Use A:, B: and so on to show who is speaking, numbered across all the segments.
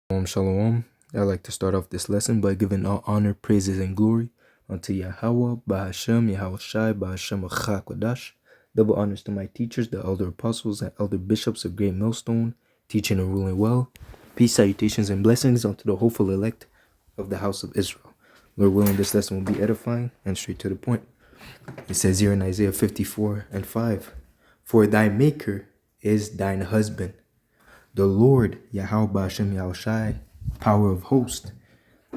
A: Shalom. I'd like to start off this lesson by giving all honor, praises, and glory unto Yahweh, Bahashem, Yahweh Shai, Bahashem Achakwadash. Double honors to my teachers, the elder apostles and elder bishops of Great Millstone, teaching and ruling well. Peace, salutations, and blessings unto the hopeful elect of the house of Israel. Lord willing, this lesson will be edifying and straight to the point. It says here in Isaiah 54 and 5, "For thy maker is thine husband, the Lord, Yahweh Hashem Yahushai, power of hosts,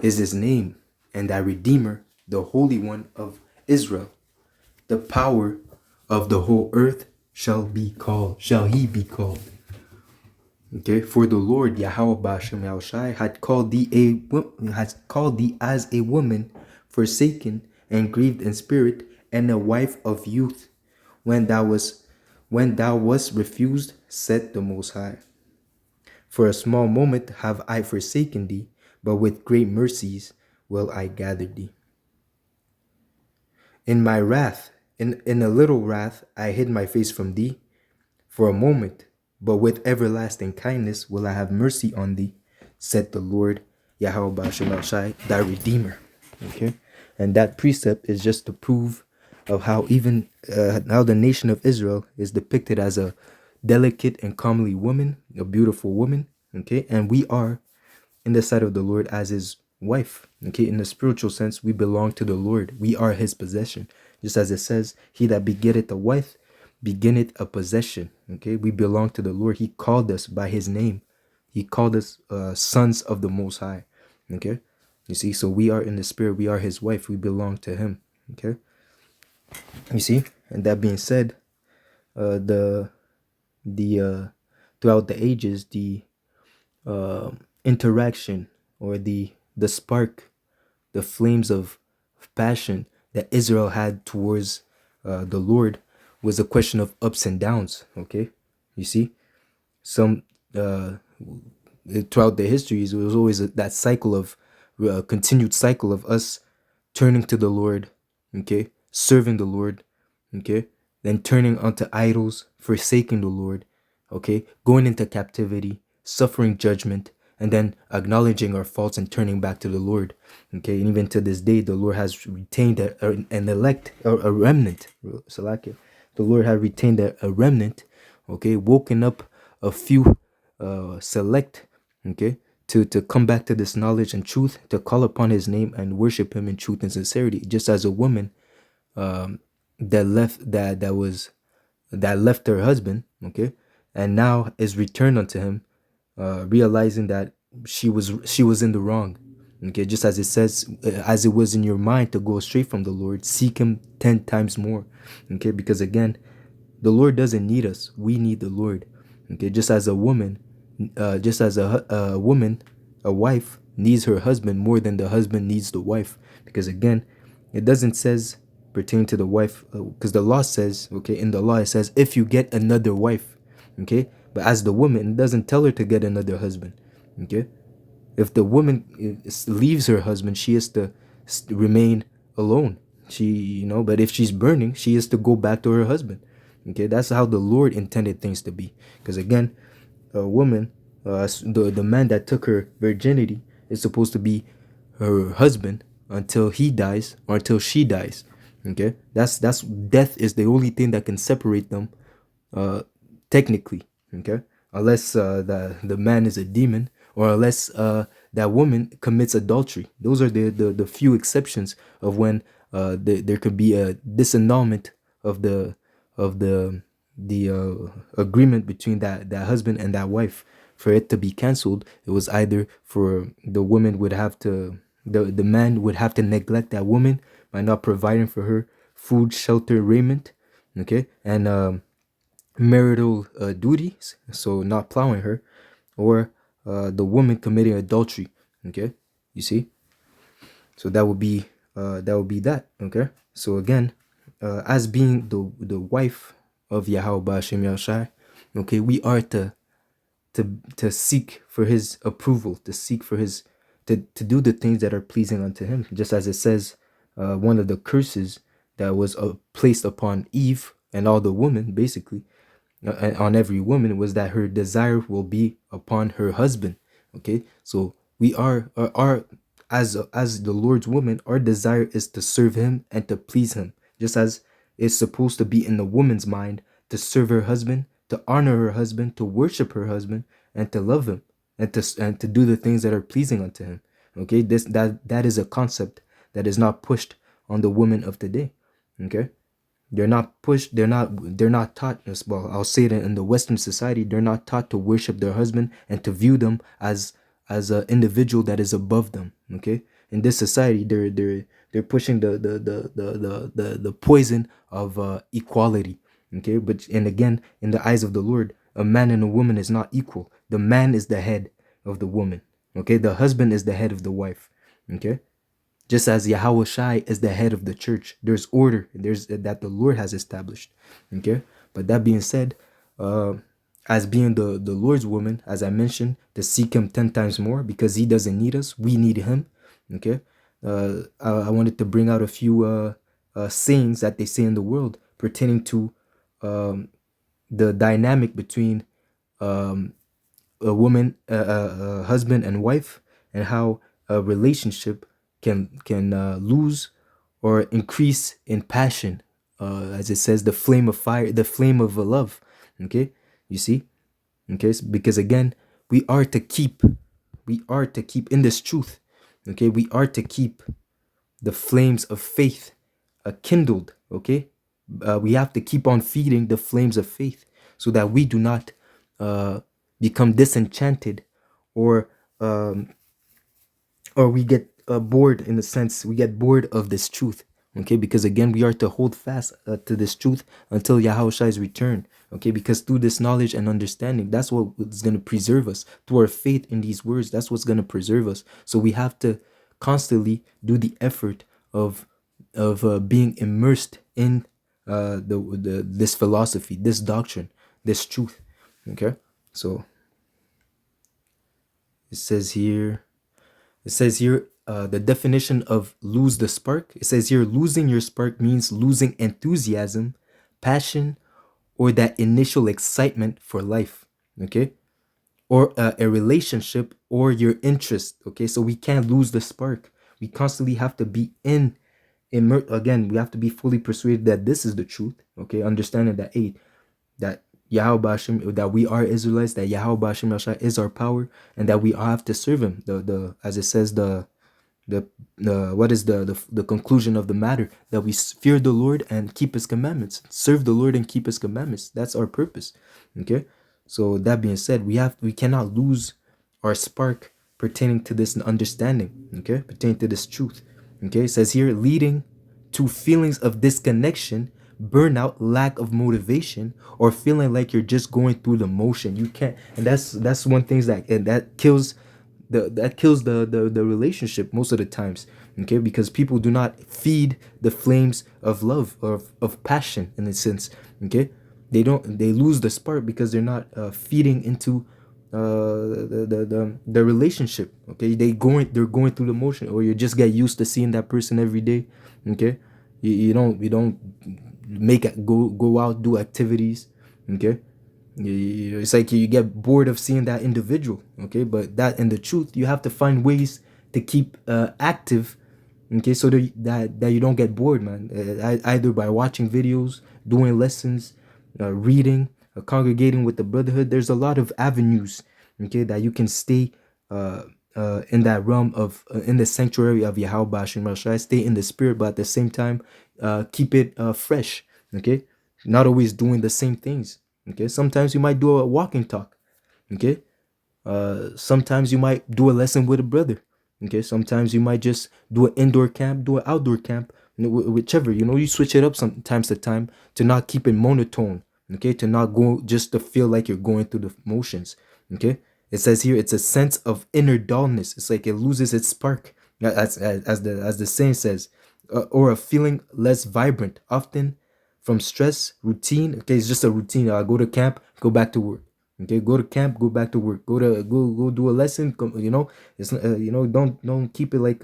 A: is his name, and thy Redeemer, the Holy One of Israel. The power of the whole earth shall he be called." Okay, for the Lord, Yahweh Hashem Yahushai, had called thee as a woman forsaken and grieved in spirit, and a wife of youth, when thou wast refused, said the Most High. For a small moment have I forsaken thee, but with great mercies will I gather thee. In my wrath, in a little wrath, I hid my face from thee for a moment, but with everlasting kindness will I have mercy on thee, said the Lord, Yahweh Ba'ashem Shai, thy Redeemer. Okay, and that precept is just to prove of how even how the nation of Israel is depicted as a delicate and comely woman, a beautiful woman. Okay, and we are in the sight of the Lord as his wife. Okay, in the spiritual sense, we belong to the Lord. We are his possession. Just as it says, he that begetteth a wife beginneth a possession. Okay, we belong to the Lord. He called us by his name. He called us sons of the Most High. Okay, you see, so we are in the spirit. We are his wife. We belong to him. Okay, you see, and that being said, the throughout the ages, the interaction or the spark, the flames of passion that Israel had towards the Lord was a question of ups and downs. Okay, you see, some throughout the histories, it was always that cycle of continued cycle of us turning to the Lord, okay, serving the Lord, okay, then turning unto idols, forsaking the Lord, okay, going into captivity, suffering judgment, and then acknowledging our faults and turning back to the Lord. Okay, and even to this day, the Lord has retained a remnant. Salakia. The Lord has retained a remnant. Okay, woken up a few select. Okay, to come back to this knowledge and truth, to call upon his name and worship him in truth and sincerity. Just as a woman that left her husband, okay, and now is returned unto him, realizing that she was in the wrong. Okay, just as it says, as it was in your mind to go astray from the Lord, seek him 10 times more. Okay, because again, the Lord doesn't need us, we need the Lord. Okay, just as a woman, a wife needs her husband more than the husband needs the wife. Because again, it doesn't says pertaining to the wife, because the law says, okay, in the law it says, if you get another wife, okay, but as the woman, it doesn't tell her to get another husband. Okay, if the woman leaves her husband, she has to remain alone. But if she's burning, she has to go back to her husband. Okay, that's how the Lord intended things to be. Because again, a woman, the man that took her virginity is supposed to be her husband until he dies or until she dies. Okay, that's death is the only thing that can separate them, technically. Okay, unless the man is a demon, or unless that woman commits adultery. Those are the few exceptions of when there could be a disannulment of the agreement between that husband and that wife. For it to be canceled, it was either for the woman would have to the man would have to neglect that woman by not providing for her food, shelter, raiment, okay, and marital duties, so not plowing her, or the woman committing adultery. Okay, you see, so that would be that. Okay, so again, as being the wife of Yahweh Ba'ashem Yahushai, okay, we are to seek for his approval, to seek for his to do the things that are pleasing unto him. Just as it says, one of the curses that was placed upon Eve and all the women, basically, on every woman, was that her desire will be upon her husband. Okay, so we are our as the Lord's woman, our desire is to serve Him and to please Him, just as it's supposed to be in the woman's mind to serve her husband, to honor her husband, to worship her husband, and to love him, and to do the things that are pleasing unto Him. Okay, that is a concept that is not pushed on the women of today. Okay, they're not pushed. They're not taught. Well, I'll say that in the Western society, they're not taught to worship their husband and to view them as an individual that is above them. Okay, in this society, they're pushing the poison of equality. Okay, but and again, in the eyes of the Lord, a man and a woman is not equal. The man is the head of the woman. Okay, the husband is the head of the wife. Okay, just as Yahweh Shai is the head of the church, there's order, there's that the Lord has established. Okay, but that being said, uh, as being the Lord's woman, as I mentioned, to seek Him 10 times more because He doesn't need us, we need Him. Okay, I wanted to bring out a few sayings that they say in the world pertaining to the dynamic between a woman, a husband and wife, and how a relationship can lose or increase in passion, as it says, the flame of fire, the flame of love. Okay, you see, okay, because again, we are to keep, we are to keep in this truth. Okay, we are to keep the flames of faith kindled. Okay, we have to keep on feeding the flames of faith so that we do not uh, become disenchanted or um, or we get bored, in a sense we get bored of this truth. Okay, because again, we are to hold fast to this truth until Yahushua's return. Okay, because through this knowledge and understanding, that's what is going to preserve us. Through our faith in these words, that's what's going to preserve us. So we have to constantly do the effort of being immersed in the this philosophy, this doctrine, this truth. Okay, so it says here the definition of lose the spark. It says here, losing your spark means losing enthusiasm, passion, or that initial excitement for life. Okay, or a relationship or your interest. Okay, so we can't lose the spark. We constantly have to be again, we have to be fully persuaded that this is the truth. Okay, understanding that that Yahweh Bashim, that we are Israelites, that Yahweh Bashim Yashai is our power, and that we all have to serve Him. The as it says, the what is the conclusion of the matter, that we fear the Lord and keep His commandments, serve the Lord and keep His commandments. That's our purpose. Okay, so that being said, we cannot lose our spark pertaining to this understanding. Okay, pertaining to this truth. Okay, it says here, leading to feelings of disconnection, burnout, lack of motivation, or feeling like you're just going through the motion. You can't, and that's one thing that kills the relationship most of the times. Okay, because people do not feed the flames of love, of passion, in a sense. Okay, they lose the spark because they're not feeding into the relationship. Okay, they're going through the motion, or you just get used to seeing that person every day. Okay, you don't make it go out, do activities. Okay, it's like you get bored of seeing that individual. Okay, but that, in the truth, you have to find ways to keep active. Okay, so that you don't get bored, man. Either by watching videos, doing lessons, reading, congregating with the brotherhood. There's a lot of avenues, okay, that you can stay in that realm of in the sanctuary of Yahweh Bashim Rashai. Stay in the spirit, but at the same time, keep it fresh. Okay, not always doing the same things. Okay, sometimes you might do a walking talk. Okay, sometimes you might do a lesson with a brother. Okay, sometimes you might just do an indoor camp, do an outdoor camp, whichever. You switch it up sometimes to time to not keep it monotone. Okay, to not go just to feel like you're going through the motions. Okay, it says here it's a sense of inner dullness. It's like it loses its spark, as the saying says, or a feeling less vibrant, often from stress, routine. Okay, it's just a routine. I go to camp, go back to work. Okay, go to camp, go back to work. Go do a lesson. It's don't keep it like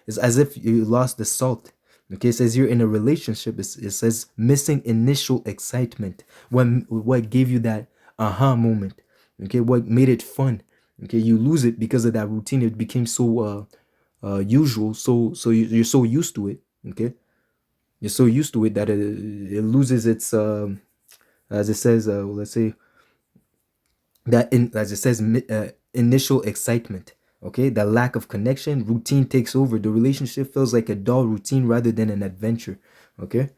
A: it's as if you lost the salt. Okay, it says you're in a relationship. It says missing initial excitement. What gave you that aha moment? Okay, what made it fun? Okay, you lose it because of that routine. It became so usual, you're so used to it. Okay, you're so used to it that it loses its as it says, let's say that in as it says initial excitement. Okay, the lack of connection, routine takes over. The relationship feels like a dull routine rather than an adventure. Okay,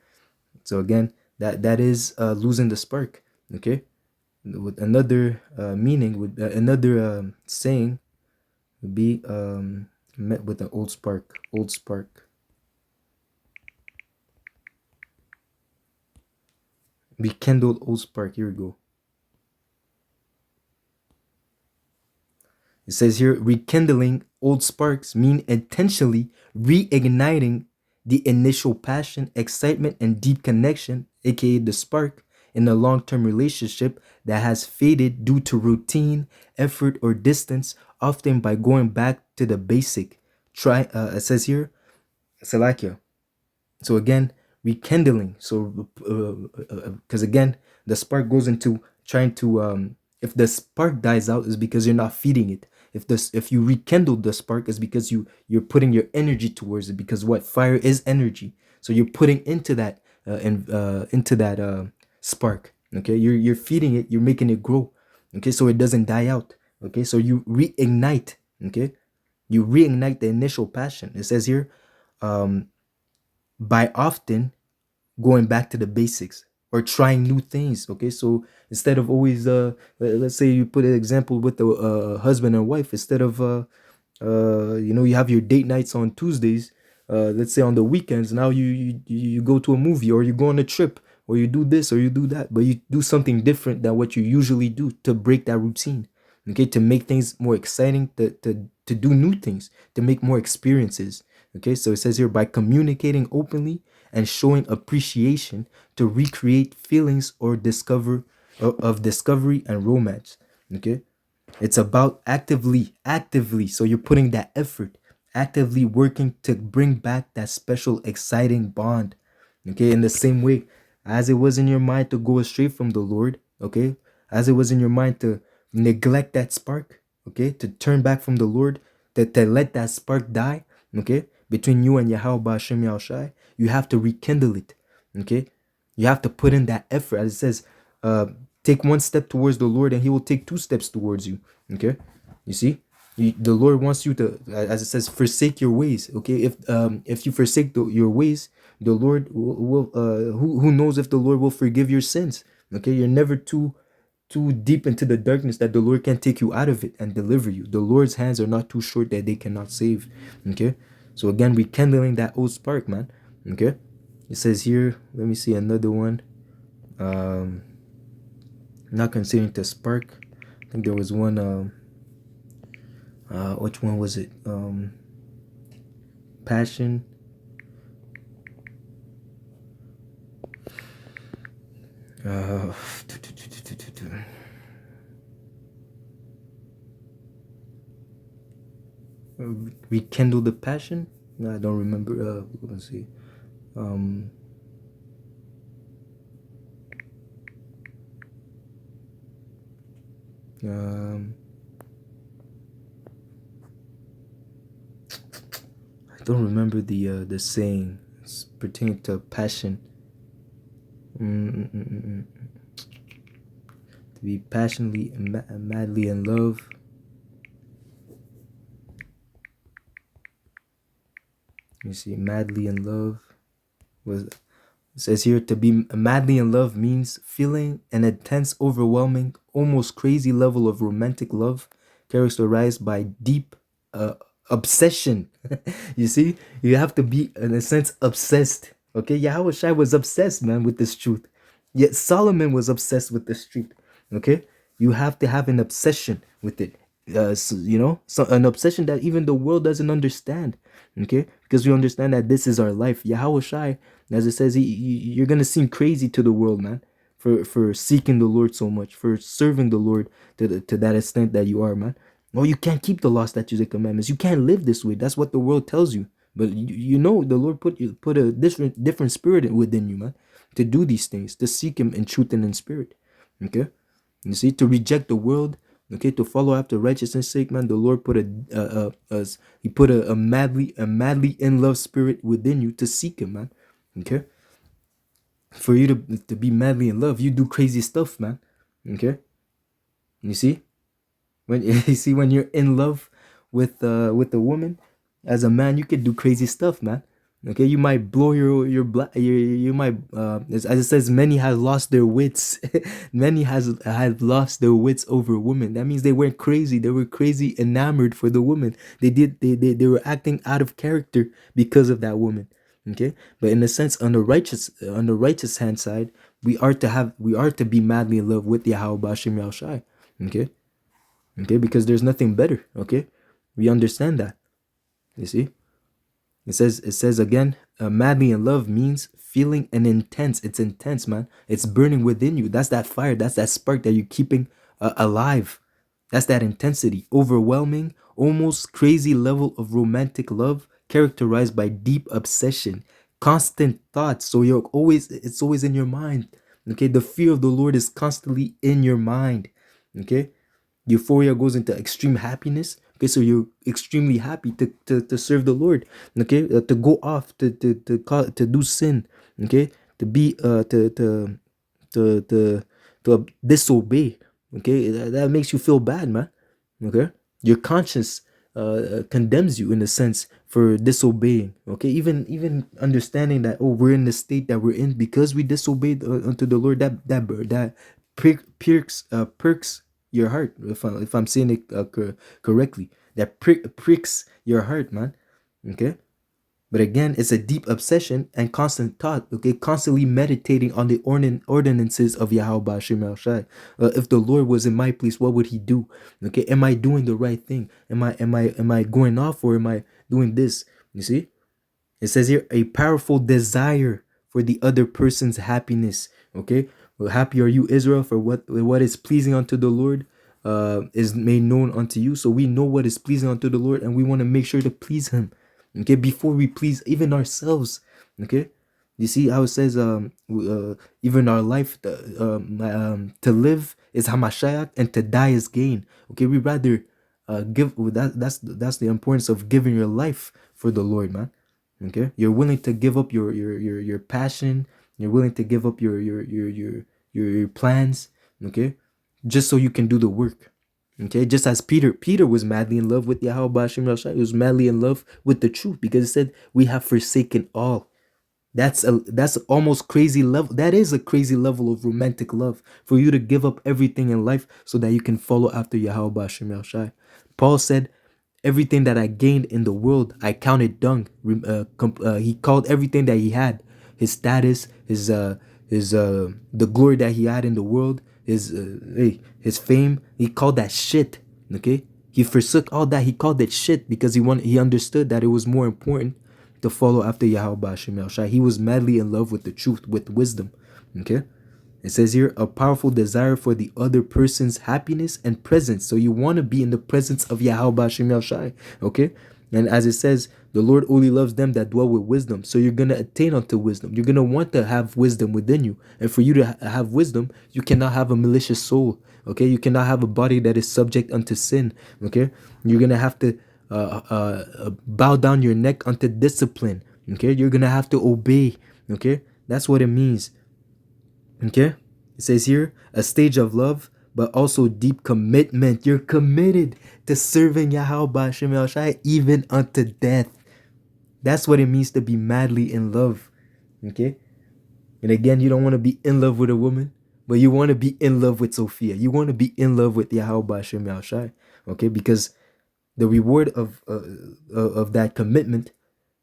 A: so again, that is losing the spark. Okay, with another meaning, with another saying would be met with an old spark, rekindled old spark. Here we go. It says here, rekindling old sparks mean intentionally reigniting the initial passion, excitement, and deep connection, aka the spark, in a long term relationship that has faded due to routine, effort, or distance, often by going back to the basic. It says here, Salakia. So again, rekindling. So because again, the spark goes into trying to if the spark dies out is because you're not feeding it. If you rekindle the spark is because you're putting your energy towards it, because what fire is energy. So you're putting into that spark. Okay, you're feeding it, you're making it grow. Okay, so it doesn't die out. Okay, so you reignite. Okay, you reignite the initial passion. It says here, um by often going back to the basics or trying new things. Okay, so instead of always let's say you put an example with the husband and wife, instead of you have your date nights on Tuesdays, let's say on the weekends, now you go to a movie, or you go on a trip, or you do this or you do that, but you do something different than what you usually do to break that routine. Okay, to make things more exciting, to do new things, to make more experiences. Okay, so it says here, by communicating openly and showing appreciation to recreate feelings or discover of discovery and romance. Okay, it's about actively. So you're putting that effort, actively working to bring back that special, exciting bond. Okay, in the same way as it was in your mind to go astray from the Lord. Okay, as it was in your mind to neglect that spark. Okay, to turn back from the Lord, to let that spark die. Okay, between you and Yahweh Hashem Yahushai, you have to rekindle it. Okay, you have to put in that effort. As it says, uh, take one step towards the Lord, and He will take two steps towards you. Okay, you see, the Lord wants you to, as it says, forsake your ways. Okay, if you forsake your ways, the Lord will who knows if the Lord will forgive your sins. Okay, you're never too deep into the darkness that the Lord can take you out of it and deliver you. The Lord's hands are not too short that they cannot save. Okay, so again, rekindling that old spark, man. Okay, it says here, let me see another one. um Not considering the spark, I think there was one. Which one was it? Passion. uh Rekindle the passion. No, I don't remember. Let's see. um um I don't remember the saying. It's pertaining to passion. Mm-mm-mm-mm. To be passionately and madly in love. You see, madly in love was, it says here, to be madly in love means feeling an intense, overwhelming, almost crazy level of romantic love, characterized by deep obsession. You see, you have to be, in a sense, obsessed. Okay, Yahweh Shai was obsessed, man, with this truth. Yet Solomon was obsessed with this truth. Okay, you have to have an obsession with it. So an obsession that even the world doesn't understand. Okay, because we understand that this is our life. Yahweh Shai, as it says, you're gonna seem crazy to the world, man, for seeking the Lord so much, for serving the Lord to that extent that you are, man. No, you can't keep the law, statutes, and commandments. You can't live this way. That's what the world tells you. But you know the Lord put a different spirit within you, man, to do these things, to seek Him in truth and in spirit. Okay, you see, to reject the world Okay, to follow after righteousness' sake, man, the Lord put He put a madly in love spirit within you to seek Him, man. Okay, for you to be madly in love, you do crazy stuff, man. Okay, you see when you see when you're in love with a woman, as a man, you could do crazy stuff, man. Okay, you might blow you might as it says, many have lost their wits. Many has have lost their wits over women. That means they weren't crazy, they were crazy enamored for the woman. They were acting out of character because of that woman. Okay, but in a sense, on the righteous hand side, we are to be madly in love with Yahweh Bashim Yahushai. Okay, okay, because there's nothing better. Okay, we understand that. You see, it says again, madly in love means feeling an intense. It's intense, man. It's burning within you. That's that fire. That's that spark that you're keeping alive. That's that intensity, overwhelming, almost crazy level of romantic love, characterized by deep obsession, constant thoughts. So it's always in your mind. Okay, the fear of the Lord is constantly in your mind. Okay, euphoria goes into extreme happiness. Okay, so you're extremely happy to serve the Lord. Okay, to go off to do sin. Okay, to be to disobey. Okay, that makes you feel bad, man. Okay, your conscience condemns you in a sense for disobeying. Okay, even understanding that, oh, we're in the state that we're in because we disobeyed unto the Lord. That perks your heart. If I'm saying it correctly, that pricks your heart, man. Okay, but again, it's a deep obsession and constant thought. Okay, constantly meditating on the ordinances of Yahweh Bashim El Shai. If the Lord was in my place, what would He do? Okay, am I doing the right thing? Am I going off, or am I doing this? You see, it says here, a powerful desire for the other person's happiness. Okay, well, happy are you, Israel, for what is pleasing unto the Lord is made known unto you. So we know what is pleasing unto the Lord, and we want to make sure to please Him. Okay, before we please even ourselves. Okay, you see how it says even our life, to live is Hamashiach and to die is gain. Okay, we rather give that's the importance of giving your life for the Lord, man. Okay, you're willing to give up your passion. You're willing to give up your plans. Okay, just so you can do the work. Okay, just as Peter was madly in love with Yahweh Bashim Rashai, he was madly in love with the truth, because it said we have forsaken all. That's almost crazy level. That is a crazy level of romantic love, for you to give up everything in life so that you can follow after Yahweh Bashim Rashai. Paul said, everything that I gained in the world, I counted dung. He called everything that he had, his status, the glory that he had in the world, his fame. He called that shit. Okay, he forsook all that. He called it shit because he understood that it was more important to follow after Yahweh Bashim El Shai. He was madly in love with the truth, with wisdom. Okay. It says here, a powerful desire for the other person's happiness and presence. So you want to be in the presence of Yahweh Bashim El Shai. Okay? And as it says, the Lord only loves them that dwell with wisdom. So you're going to attain unto wisdom. You're going to want to have wisdom within you. And for you to have wisdom, you cannot have a malicious soul. Okay? You cannot have a body that is subject unto sin. Okay? You're going to have to bow down your neck unto discipline. Okay? You're going to have to obey. Okay? That's what it means. Okay, it says here, a stage of love, but also deep commitment. You're committed to serving Yahweh Bashim El Shai even unto death. That's what it means to be madly in love. Okay, and again, you don't want to be in love with a woman, but you want to be in love with Sophia. You want to be in love with Yahweh Bashim El Shai. Okay, because the reward of that commitment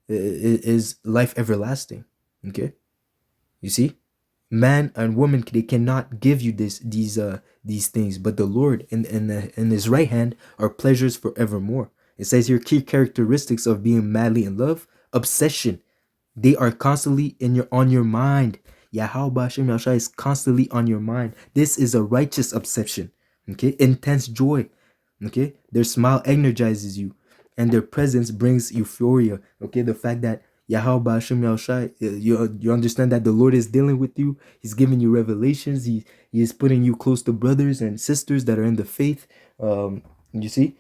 A: is life everlasting. Okay, you see. Man and woman, they cannot give you these things, but the Lord in His right hand are pleasures forevermore. It says here, key characteristics of being madly in love: obsession. They are constantly on your mind. Yahweh Bashim Yashai is constantly on your mind. This is a righteous obsession. Okay, intense joy. Okay, their smile energizes you, and their presence brings euphoria. Okay, the fact that Yahweh Bashim Yahushai, you understand that the Lord is dealing with you. He's giving you revelations. He is putting you close to brothers and sisters that are in the faith. You see,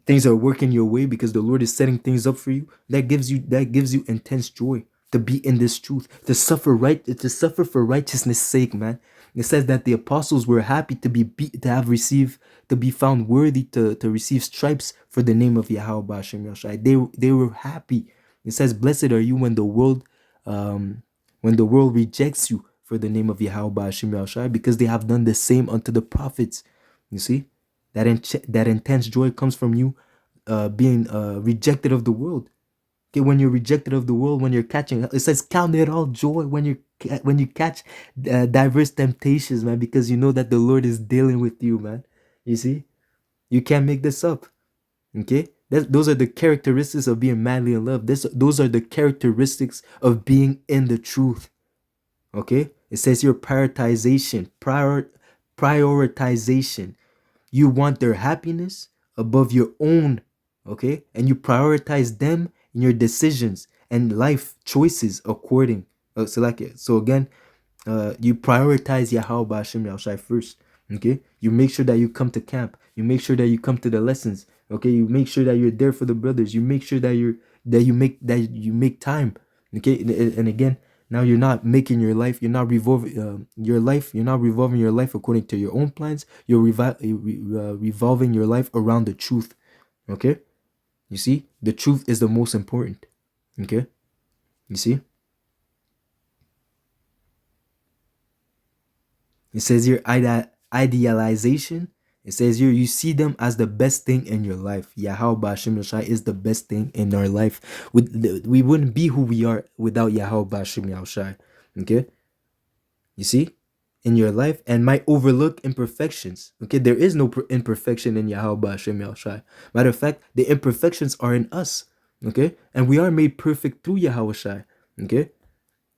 A: things are working your way because the Lord is setting things up for you. That gives you intense joy to be in this truth, to suffer for righteousness' sake, man. It says that the apostles were happy to be beat, to be found worthy to receive stripes for the name of Yahweh Ba'ashem Yahshai. They were happy. It says, "Blessed are you when the world rejects you for the name of Yahweh Ba'ashem Yahshai, because they have done the same unto the prophets." You see, that intense joy comes from you being rejected of the world. Okay, when you're rejected of the world, when you're catching, it says, "Count it all joy when you catch diverse temptations, man, because you know that the Lord is dealing with you, man." You see, you can't make this up. Okay, those are the characteristics of being madly in love. Those are the characteristics of being in the truth. Okay, it says your prioritization. You want their happiness above your own, okay? And you prioritize them in your decisions and life choices according. So again, you prioritize Yahweh Ba'ashem Yahushai first, okay? You make sure that you come to camp. You make sure that you come to the lessons, okay? You make sure that you're there for the brothers. You make sure that you make time, okay? And again, now you're not making your life. You're not revolving your life. You're not revolving your life according to your own plans. You're revolving your life around the truth, okay? You see, the truth is the most important, okay? You see. It says here idealization. It says here you see them as the best thing in your life. Yahweh Ba'ashem Yahushai is the best thing in our life. We wouldn't be who we are without Yahweh Ba'ashem Yahushai. Okay? You see? In your life, and might overlook imperfections. Okay? There is no imperfection in Yahweh Ba'ashem Yahushai. Matter of fact, the imperfections are in us. Okay? And we are made perfect through Yahweh Shai. Okay?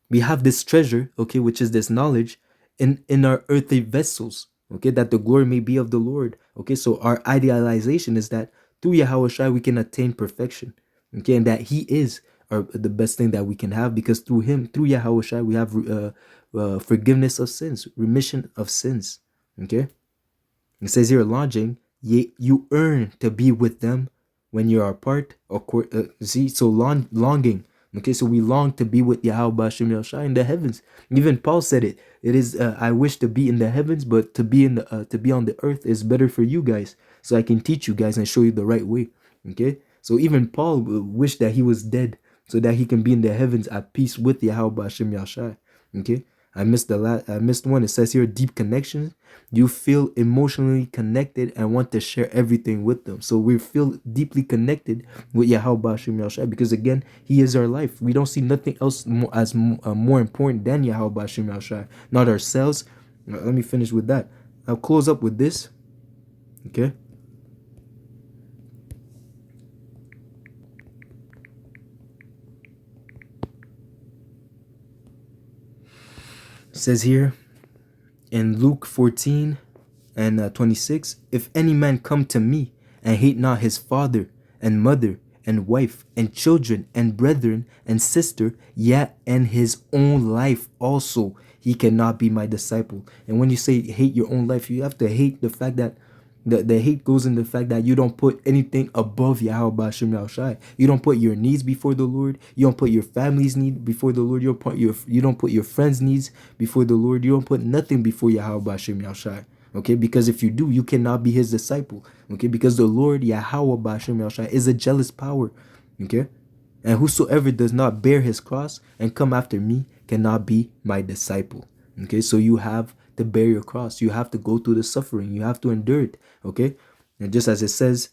A: We have this treasure, okay, which is this knowledge in our earthly vessels, okay, that the glory may be of the Lord. Okay, so our idealization is that through Yahweh Shai we can attain perfection, okay, and that He is the best thing that we can have, because through Him, through Yahweh Shai, we have forgiveness of sins, remission of sins. Okay, it says here, lodging, you earn to be with them when you are apart. See, so longing. Okay, so we long to be with Yahweh Ba'ashem Yahushai in the heavens. Even Paul said it. It is I wish to be in the heavens, but to be on the earth is better for you guys, so I can teach you guys and show you the right way. Okay, so even Paul wished that he was dead, so that he can be in the heavens at peace with Yahweh Ba'ashem Yahushai. Okay, I missed one. It says here, deep connections. You feel emotionally connected and want to share everything with them. So we feel deeply connected with Yahweh Ba'ashem Yahushai, because again, He is our life. We don't see nothing else more important than Yahweh Ba'ashem Yahushai, not ourselves. Let me finish with that. I'll close up with this. Okay. It says here in Luke 14 and 26, if any man come to me and hate not his father and mother and wife and children and brethren and sister, yet and his own life also, he cannot be my disciple. And when you say hate your own life, you have to hate the fact that the hate goes in the fact that you don't put anything above Yahweh Ba'ashem Yahushai. You don't put your needs before the Lord. You don't put your family's need before the Lord. You don't put your friends' needs before the Lord. You don't put nothing before Yahweh Ba'ashem Yahushai. Okay, because if you do, you cannot be His disciple. Okay, because the Lord Yahweh Ba'ashem Yahushai is a jealous power. Okay, and whosoever does not bear his cross and come after me cannot be my disciple. Okay, so you have to bear your cross. You have to go through the suffering. You have to endure it. Okay, and just as it says,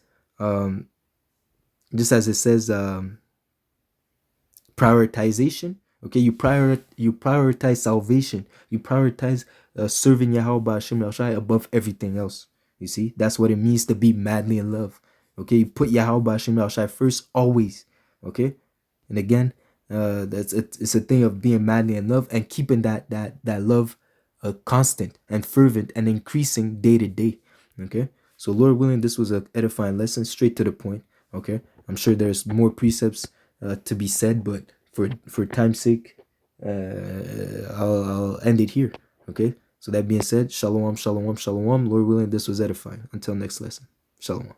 A: prioritization. Okay, you prioritize salvation. You prioritize serving Yahweh Ba'ashem Yahushai above everything else. You see, that's what it means to be madly in love. Okay, you put Yahweh Ba'ashem Yahushai first always. Okay, and again, it's a thing of being madly in love and keeping that love constant and fervent and increasing day to day. Okay, so Lord willing, this was an edifying lesson, straight to the point. Okay, I'm sure there's more precepts to be said, but for time's sake, I'll end it here. Okay, So that being said, shalom, shalom, shalom. Lord willing, this was edifying. Until next lesson. Shalom.